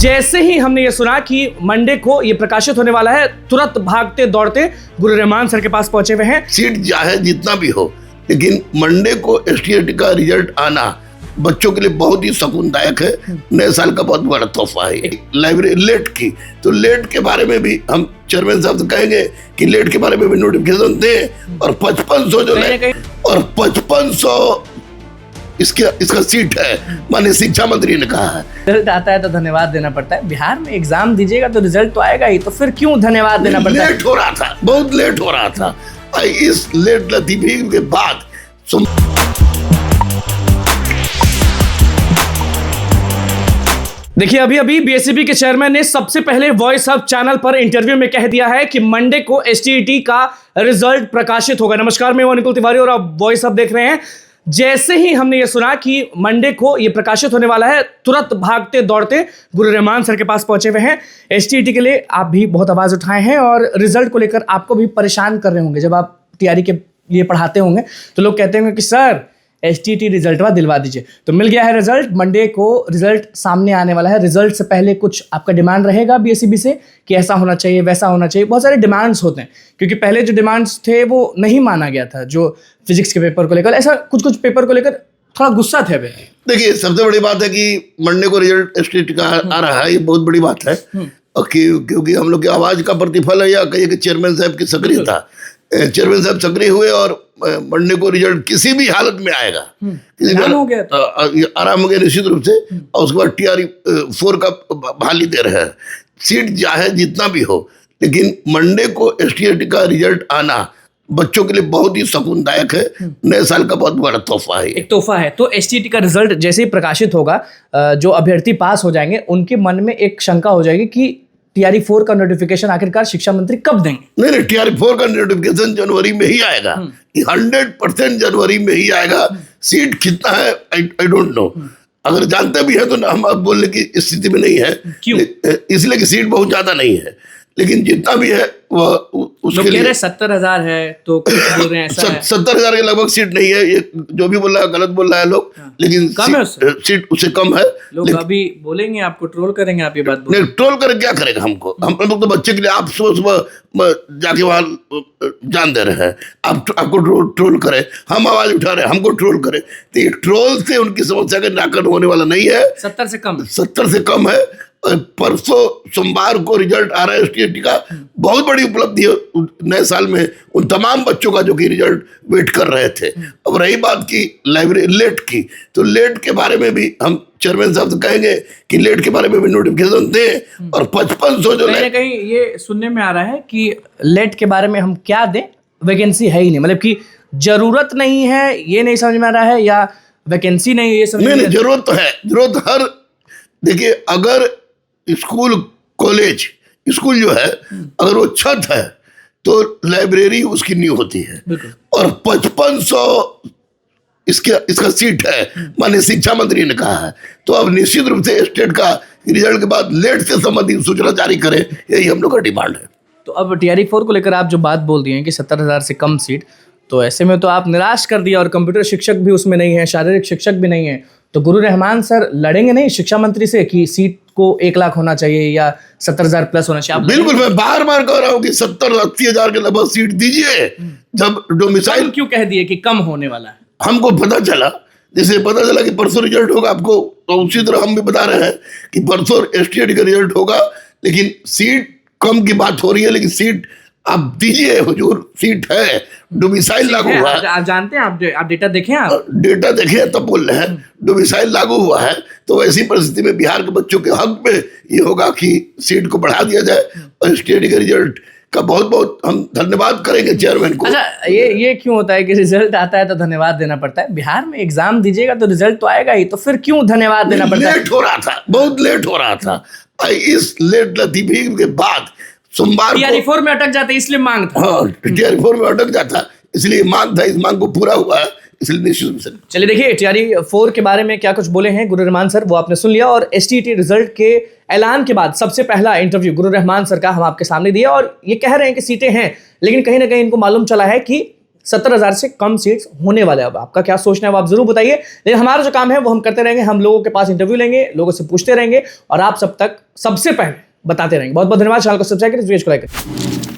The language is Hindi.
जैसे ही हमने ये सुना कि मंडे को ये प्रकाशित होने वाला है, तुरंत भागते दौड़ते गुरु रहमान सर के पास पहुंचे हुए हैं। सीट चाहे जितना भी हो, लेकिन मंडे को एसटीईटी का रिजल्ट आना बच्चों के लिए बहुत ही सुकूनदायक है। नए साल का बहुत बड़ा तोहफा है। लाइब्रेरी लेट की, तो लेट के बारे में भी हम चेयरमैन साहब से कहेंगे कि लेट के बारे में भी नोटिफिकेशन दें। और 5500 जो है और 5500 इसका सीट है, माननीय शिक्षा मंत्री ने कहा है। रिजल्ट आता है तो धन्यवाद देना पड़ता है। बिहार में एग्जाम दीजिएगा तो रिजल्ट तो आएगा ही, तो फिर क्यों धन्यवाद देना पड़ता है? लेट हो रहा था, बहुत लेट हो रहा था। इस लेट लतीफी के बाद देखिए, अभी बीएसईबी के चेयरमैन ने सबसे पहले वॉइस ऑफ चैनल पर इंटरव्यू में कह दिया है कि मंडे को एसटीईटी का रिजल्ट प्रकाशित होगा। नमस्कार, मैं निकुल तिवारी और आप वॉइस ऑफ देख रहे हैं। जैसे ही हमने ये सुना कि मंडे को ये प्रकाशित होने वाला है, तुरंत भागते दौड़ते गुरु रहमान सर के पास पहुंचे हुए हैं। एसटीईटी के लिए आप भी बहुत आवाज उठाए हैं और रिजल्ट को लेकर आपको भी परेशान कर रहे होंगे। जब आप तैयारी के लिए पढ़ाते होंगे तो लोग कहते होंगे कि सर एसटीईटी रिजल्ट दिलवा दीजिए। तो मिल गया है रिजल्ट, मंडे को रिजल्ट सामने आने वाला है। रिजल्ट से पहले कुछ आपका डिमांड रहेगा बीएसईबी से कि ऐसा होना चाहिए, वैसा होना चाहिए। बहुत सारे डिमांड्स होते हैं, क्योंकि पहले जो डिमांड्स थे वो नहीं माना गया था। जो फिजिक्स के पेपर को लेकर, ऐसा कुछ पेपर को लेकर थोड़ा गुस्सा थे। देखिए, सबसे बड़ी बात है कि मंडे को रिजल्ट एसटीईटी का आ रहा है, ये बहुत बड़ी बात है। क्योंकि हम लोग की आवाज का प्रतिफल है, या कहिए कि चेयरमैन साहब की सक्रियता। चेयरमैन साहब सक्रिय हुए और मंडे को रिजल्ट किसी भी हालत में आएगा। आराम हो गया, आराम हो गया निश्चित रूप से। और उसके बाद TRE 4 का बहाली दे रहे हैं। सीट चाहे जितना भी हो, लेकिन मंडे को एसटीईटी का रिजल्ट आना बच्चों के लिए बहुत ही सुकूनदायक है। नए साल का बहुत बड़ा तोहफा है। एक तोहफा है। तो एसटीईटी का रिजल्ट जैसे ही प्रकाशित होगा, जो अभ्यर्थी पास हो जाएंगे उनके मन में एक शंका हो जाएगी कि TRE 4 का नोटिफिकेशन आखिरकार शिक्षा मंत्री कब देंगे? नहीं, TRE 4 का नोटिफिकेशन जनवरी में ही आएगा। 100% जनवरी में ही आएगा। सीट कितना है आई डोंट नो। अगर जानते भी है तो हम अब बोलने की स्थिति में नहीं है। क्यों? इसलिए कि सीट बहुत ज्यादा नहीं है, लेकिन जितना भी है वह उसके लिए 70,000 है, तो कुछ बोल रहे हैं ऐसा है। 70,000 के लगभग सीट नहीं है। ये जो भी बोल रहा है गलत बोल रहा है लोग। लेकिन कम है सीट उससे कम है। लोग अभी बोलेंगे, आपको ट्रोल करेंगे। आप ये बात बोलेंगे। नहीं, ट्रोल कर क्या करेगा हमको? हम लोग तो बच्चे के लिए आप सुबह जाके वहाँ जान दे रहे हैं। आपको ट्रोल करे, हम आवाज उठा रहे हैं, हमको ट्रोल करे। तो ये ट्रोल से उनकी समस्या का निराकरण होने वाला नहीं है। 70 से कम है। परसों सोमवार को रिजल्ट आ रहा है एसटीईटी का। बहुत बड़ी उपलब्धि है नए साल में उन तमाम बच्चों का जो कि रिजल्ट वेट कर रहे थे। अब रही बात की लाइब्रेरी लेट की, तो लेट के बारे में भी हम चेयरमैन साहब से कहेंगे कि लेट के बारे में भी नोटिफिकेशन दें। और 5500 जो कहीं ये सुनने में आ रहा है कि लेट के बारे में हम क्या दें, वैकेंसी है ही नहीं। मतलब कि जरूरत नहीं है, ये नहीं समझ में आ रहा है, या वैकेंसी नहीं है, ये समझ नहीं, जरूरत तो है। जरूरत हर, देखिए, अगर स्कूल जो है, अगर वो छत है तो लाइब्रेरी उसकी नींव होती है। और 5500 इसका सीट है, माननीय शिक्षा मंत्री ने कहा है। तो अब निश्चित रूप से स्टेट का रिजल्ट के बाद लेट से संबंधित सूचना जारी करें, यही हम लोग का डिमांड है। तो अब TRE 4 को लेकर आप जो बात बोल दिए हैं कि 70,000 से कम सीट, तो ऐसे में तो आप निराश कर दिया। और कंप्यूटर शिक्षक भी उसमें नहीं है, शारीरिक शिक्षक भी नहीं है। तो गुरु रहमान सर लड़ेंगे नहीं शिक्षा मंत्री से कि सीट को 1 लाख होना चाहिए या 70,000 प्लस होना चाहिए? बिल्कुल, मैं बार बार कह रहा हूँ कि 70-80 हजार के लगभग सीट दीजिए। जब डोमिसाइल क्यों कह दिए कि कम होने वाला है? हमको पता चला, जैसे पता चला कि परसों रिजल्ट होगा आपको, तो उसी तरह हम भी बता रहे हैं कि परसों एसटीईटी का रिजल्ट होगा। लेकिन सीट कम की बात हो रही है, लेकिन सीट आप दीजिए हुजूर। सीट है, डोमिसाइल लागू हुआ है। आप जानते हैं, आप डेटा देखें, आप डेटा देखें तब बोल रहे हैं। डोमिसाइल लागू हुआ है, तो ऐसी परिस्थिति में बिहार के बच्चों के हक में ये होगा कि सीट को बढ़ा दिया जाए। और एसटीईटी के रिजल्ट का बहुत बहुत हम धन्यवाद करेंगे चेयरमैन को। अच्छा, ये क्यों होता है कि रिजल्ट आता है तो धन्यवाद देना पड़ता है? बिहार में एग्जाम दीजिएगा तो रिजल्ट तो आएगा ही, तो फिर क्यों धन्यवाद देना पड़ता है? लेट हो रहा था, बहुत लेट हो रहा था। इस लेट लतीफी के बाद सोमवार TRE 4 में अटक जाते, इसलिए मांग था। हाँ, TRE 4 में अटक जाता, इसलिए मांग था। इस मांग को पूरा हुआ है, इसलिए निश्चित रूप से। चलिए देखिए, TRE 4 के बारे में क्या कुछ बोले हैं गुरु रहमान सर, वो आपने सुन लिया। और एसटीईटी रिजल्ट के ऐलान के बाद सबसे पहला इंटरव्यू गुरु रहमान सर का हम आपके सामने दिया। और ये कह रहे हैं कि सीटें हैं, लेकिन कहीं ना कहीं इनको मालूम चला है कि 17,000 से कम सीट्स होने वाले। अब आपका क्या सोचना है वो आप जरूर बताइए, लेकिन हमारा जो काम है वो हम करते रहेंगे, हम लोगों के पास इंटरव्यू लेंगे, लोगों से पूछते रहेंगे और आप सब तक सबसे पहले बताते रहेंगे। बहुत बहुत धन्यवाद। चैनल को सब्सक्राइब करें, वीडियो को लाइक करें।